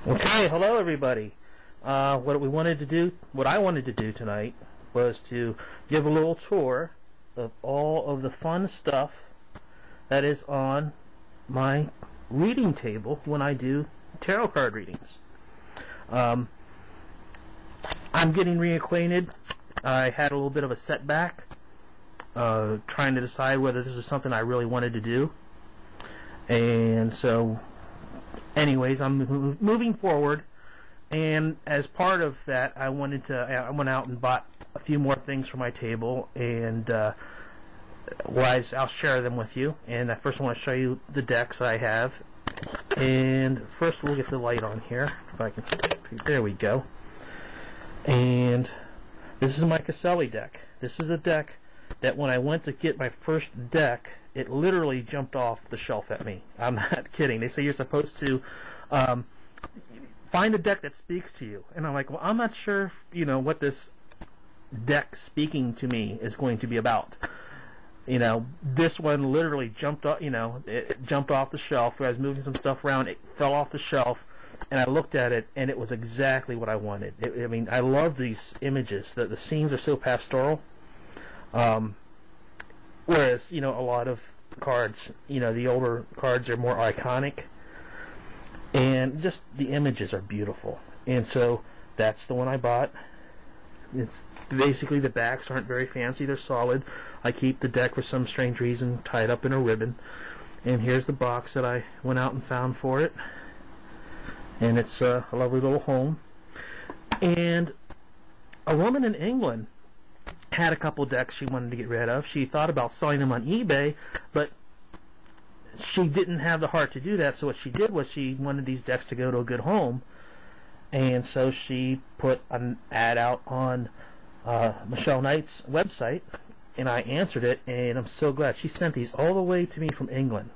Okay, hello everybody. What I wanted to do tonight was to give a little tour of all of the fun stuff that is on my reading table when I do tarot card readings. I'm getting reacquainted. I had a little bit of a setback trying to decide whether this is something I really wanted to do. And so anyways, I'm moving forward, and as part of that, I went out and bought a few more things for my table, and I'll share them with you. And first I want to show you the decks I have. And first we'll get the light on here, if I can. There we go. And this is my Caselli deck. This is a deck that when I went to get my first deck, it literally jumped off the shelf at me. I'm not kidding. They say you're supposed to find a deck that speaks to you. And I'm like, well, I'm not sure, what this deck speaking to me is going to be about. This one literally jumped off, it jumped off the shelf. I was moving some stuff around. It fell off the shelf. And I looked at it, and it was exactly what I wanted. I love these images. The scenes are so pastoral. Whereas, a lot of cards, the older cards are more iconic. And just the images are beautiful. And so that's the one I bought. It's basically, the backs aren't very fancy. They're solid. I keep the deck for some strange reason tied up in a ribbon. And here's the box that I went out and found for it. And it's a lovely little home. And a woman in England had a couple decks she wanted to get rid of. She thought about selling them on eBay, but she didn't have the heart to do that. So what she did was she wanted these decks to go to a good home, and so she put an ad out on Michelle Knight's website, and I answered it, and I'm so glad. She sent these all the way to me from England,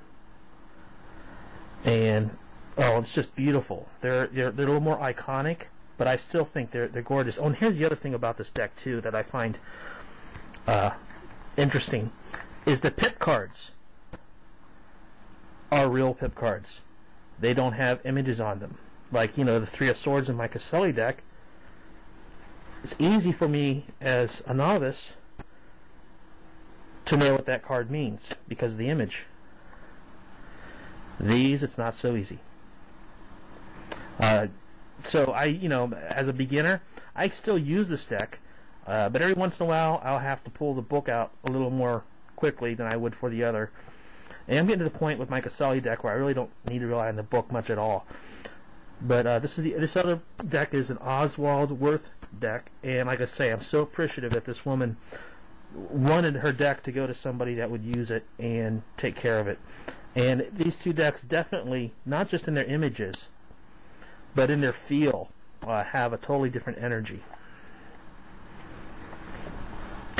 and it's just beautiful. They're a little more iconic, but I still think they're gorgeous. Oh, and here's the other thing about this deck too that I find interesting is the pip cards are real pip cards. They don't have images on them. Like, the Three of Swords in my Caselli deck. It's easy for me as a novice to know what that card means because of the image. These, it's not so easy. So as a beginner, I still use this deck, but every once in a while I'll have to pull the book out a little more quickly than I would for the other. And I'm getting to the point with my Caselli deck where I really don't need to rely on the book much at all. But this other deck is an Oswald Worth deck, and like I say, I'm so appreciative that this woman wanted her deck to go to somebody that would use it and take care of it. And these two decks definitely, not just in their images, but in their feel, have a totally different energy.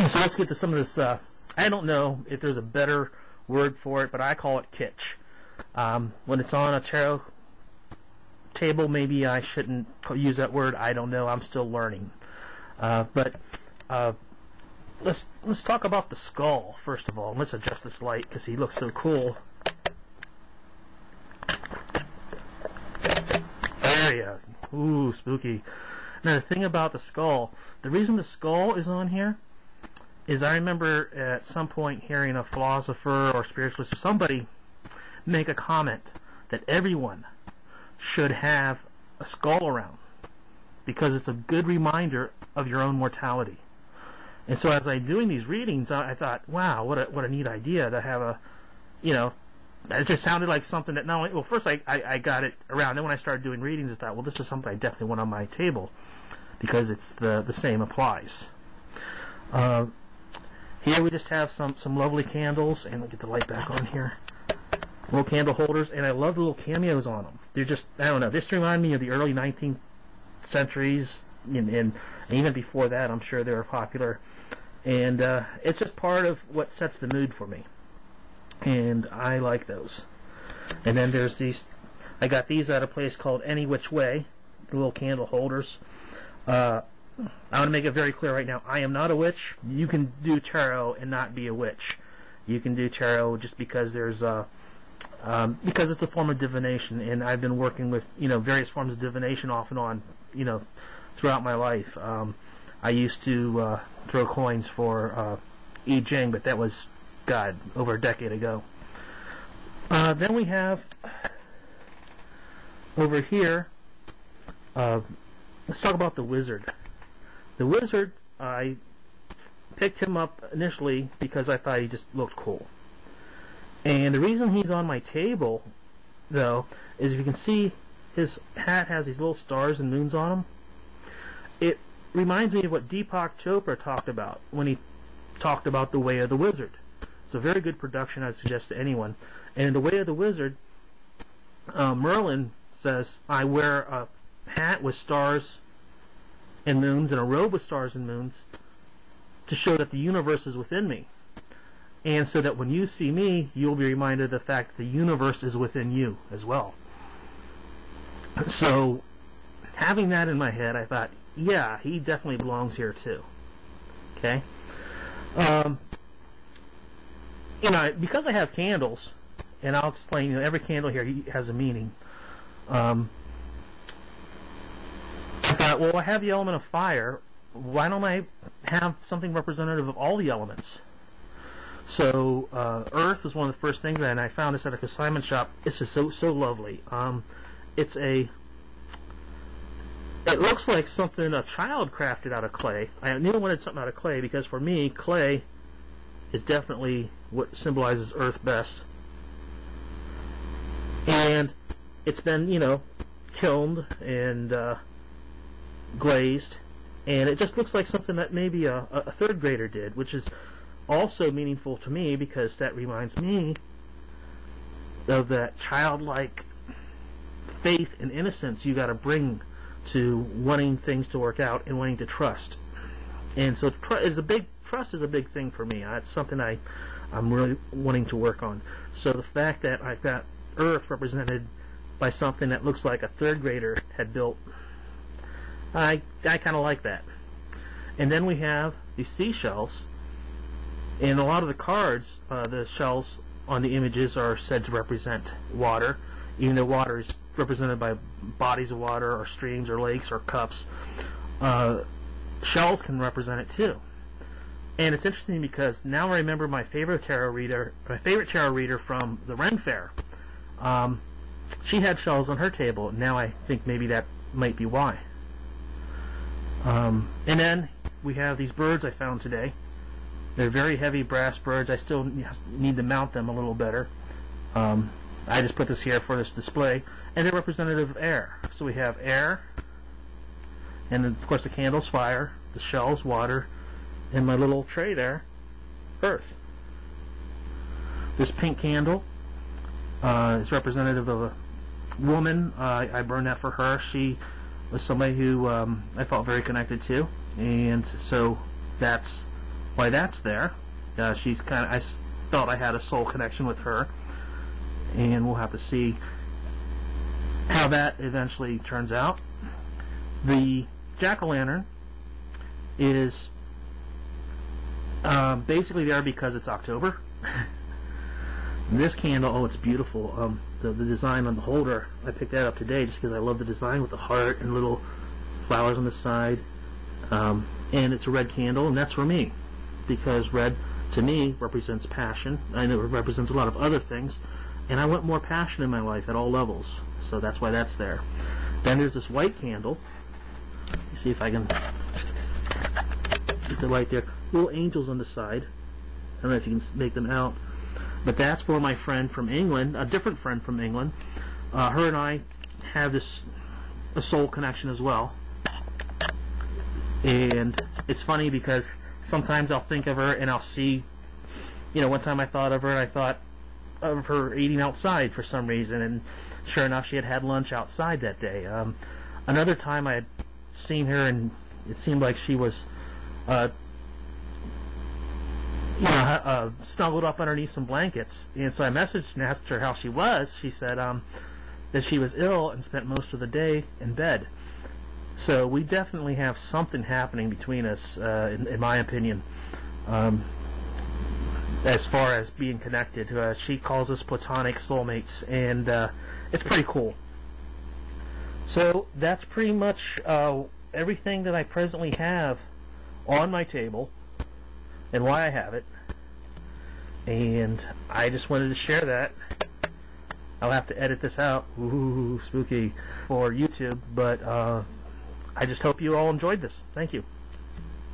So let's get to some of this. I don't know if there's a better word for it, but I call it kitsch. When it's on a tarot table, maybe I shouldn't use that word. I don't know. I'm still learning. But let's talk about the skull first of all. Let's adjust this light because he looks so cool. Ooh, spooky. Now the thing about the skull, the reason the skull is on here is I remember at some point hearing a philosopher or spiritualist or somebody make a comment that everyone should have a skull around because it's a good reminder of your own mortality. And so as I'm doing these readings, I thought, wow, what a neat idea to have a, it just sounded like something that not only, well, first I got it around. Then when I started doing readings, I thought, well, this is something I definitely want on my table because it's the same applies. Here we just have some lovely candles, and we'll get the light back on here. Little candle holders, and I love the little cameos on them. They're just, I don't know, they just remind me of the early 19th centuries, and even before that, I'm sure they were popular. And it's just part of what sets the mood for me. And I like those. And then there's these, I got these at a place called Any Which Way, the little candle holders. I want to make it very clear right now, I am not a witch. You can do tarot and not be a witch. You can do tarot just because there's because it's a form of divination, and I've been working with various forms of divination off and on throughout my life. I used to throw coins for I Ching, but that was, God, over a decade ago. Then we have over here, let's talk about the wizard. The wizard, I picked him up initially because I thought he just looked cool. And the reason he's on my table, though, is if you can see his hat has these little stars and moons on him. It reminds me of what Deepak Chopra talked about when he talked about The Way of the Wizard. It's a very good production I'd suggest to anyone. And in The Way of the Wizard, Merlin says, I wear a hat with stars and moons and a robe with stars and moons to show that the universe is within me. And so that when you see me, you'll be reminded of the fact that the universe is within you as well. So, having that in my head, I thought, yeah, he definitely belongs here too. Okay? Because I have candles, and I'll explain, every candle here has a meaning. I thought, well, I have the element of fire. Why don't I have something representative of all the elements? So, earth was one of the first things, and I found this at a consignment shop. It's just so lovely. It looks like something a child crafted out of clay. I knew I wanted something out of clay because for me, clay is definitely what symbolizes earth best. And it's been, kilned and glazed, and it just looks like something that maybe a third grader did, which is also meaningful to me because that reminds me of that childlike faith and innocence you got to bring to wanting things to work out and wanting to trust. And so trust is a big thing for me. It's something I'm really wanting to work on. So the fact that I've got earth represented by something that looks like a third grader had built, I kind of like that. And then we have these seashells. In a lot of the cards, the shells on the images are said to represent water, even though water is represented by bodies of water or streams or lakes or cups. Shells can represent it too. And it's interesting because now I remember my favorite tarot reader from the Ren Fair. She had shells on her table, and now I think maybe that might be why. And then we have these birds I found today. They're very heavy brass birds. I still need to mount them a little better. I just put this here for this display. And they're representative of air. So we have air, and then, of course, the candle's fire, the shell's water, and my little tray there, earth. This pink candle is representative of a woman. I burned that for her. She was somebody who I felt very connected to, and so that's why that's there. I felt I had a soul connection with her, and we'll have to see how that eventually turns out. The jack-o'-lantern is basically there because it's October. This candle, it's beautiful. The design on the holder, I picked that up today just because I love the design with the heart and little flowers on the side. And it's a red candle, and that's for me because red, to me, represents passion. I know it represents a lot of other things, and I want more passion in my life at all levels. So that's why that's there. Then there's this white candle. You see if I can get the light there. Little angels on the side. I don't know if you can make them out. But that's for my friend from England, a different friend from England. Her and I have a soul connection as well. And it's funny because sometimes I'll think of her and I'll see, one time I thought of her and I thought of her eating outside for some reason, and sure enough she had lunch outside that day. Another time I had seen her and it seemed like she was snuggled up underneath some blankets, and so I messaged and asked her how she was. She said that she was ill and spent most of the day in bed. So we definitely have something happening between us, in my opinion. as far as being connected. She calls us platonic soulmates, and it's pretty cool. So that's pretty much everything that I presently have on my table and why I have it. And I just wanted to share that. I'll have to edit this out, ooh, spooky, for YouTube, but I just hope you all enjoyed this. Thank you.